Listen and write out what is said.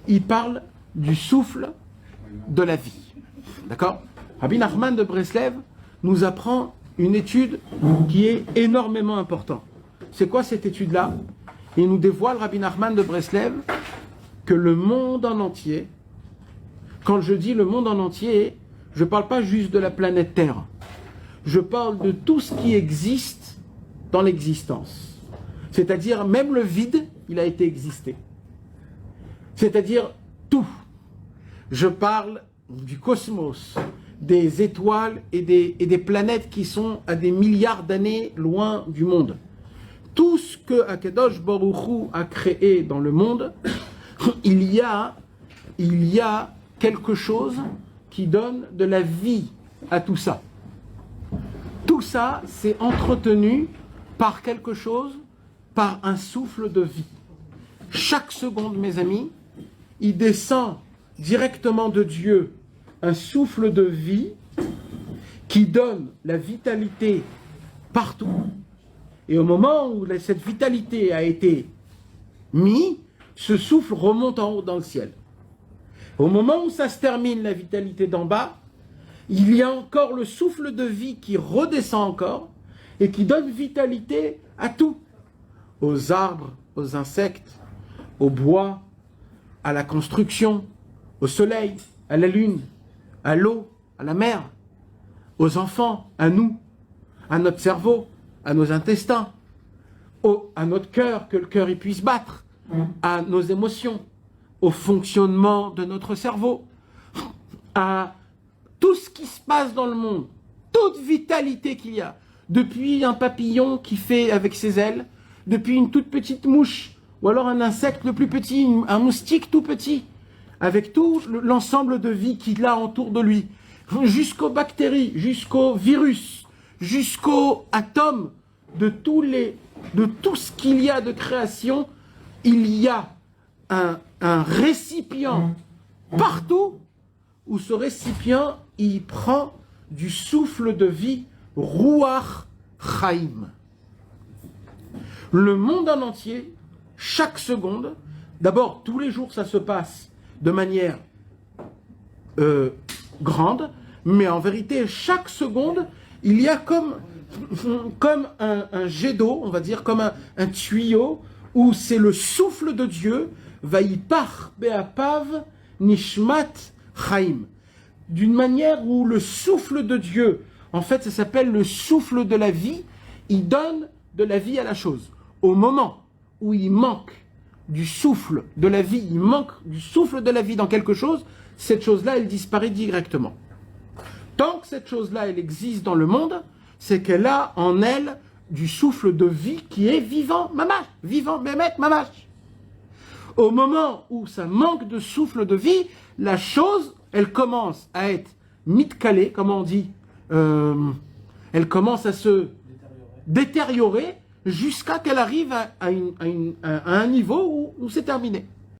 il parle du souffle de la vie. D'accord? Rabbi Nachman de Breslev nous apprend une étude qui est énormément importante. C'est quoi cette étude-là? Il nous dévoile, Rabbi Nachman de Breslev, que le monde en entier, quand je dis le monde en entier, je ne parle pas juste de la planète Terre. Je parle de tout ce qui existe dans l'existence. C'est-à-dire, même le vide, il a été existé. C'est-à-dire, tout. Je parle du cosmos, des étoiles et des planètes qui sont à des milliards d'années loin du monde. Tout ce que Akadosh Baruch Hu a créé dans le monde, il y a quelque chose qui donne de la vie à tout ça. Tout ça, c'est entretenu par quelque chose, par un souffle de vie. Chaque seconde, mes amis, il descend directement de Dieu un souffle de vie qui donne la vitalité partout. Et au moment où cette vitalité a été mise, ce souffle remonte en haut dans le ciel. Au moment où ça se termine, la vitalité d'en bas, il y a encore le souffle de vie qui redescend encore et qui donne vitalité à tout. Aux arbres, aux insectes, au bois, à la construction, au soleil, à la lune, à l'eau, à la mer, aux enfants, à nous, à notre cerveau, à nos intestins, à notre cœur, que le cœur il puisse battre, à nos émotions, au fonctionnement de notre cerveau, à tout ce qui se passe dans le monde, toute vitalité qu'il y a, depuis un papillon qui fait avec ses ailes, depuis une toute petite mouche, ou alors un insecte le plus petit, un moustique tout petit, avec tout l'ensemble de vie qu'il a autour de lui, jusqu'aux bactéries, jusqu'aux virus, jusqu'aux atomes, de tout ce qu'il y a de création, il y a un récipient partout où ce récipient, il prend du souffle de vie, Ruach Chaim. Le monde en entier, chaque seconde, d'abord tous les jours ça se passe de manière grande, mais en vérité chaque seconde, il y a comme un jet d'eau, on va dire, comme un tuyau, où c'est le souffle de Dieu, Vaïpach Be'apav Nishmat Chaim. D'une manière où le souffle de Dieu, en fait ça s'appelle le souffle de la vie, il donne de la vie à la chose. Au moment où il manque du souffle de la vie, il manque du souffle de la vie dans quelque chose, cette chose-là, elle disparaît directement. Tant que cette chose-là, elle existe dans le monde, c'est qu'elle a en elle du souffle de vie qui est vivant, mamash, vivant, bémet, mamash. Au moment où ça manque de souffle de vie, la chose, elle commence à être mitkale, comme on dit, elle commence à se détériorer jusqu'à qu'elle arrive à un niveau où c'est terminé.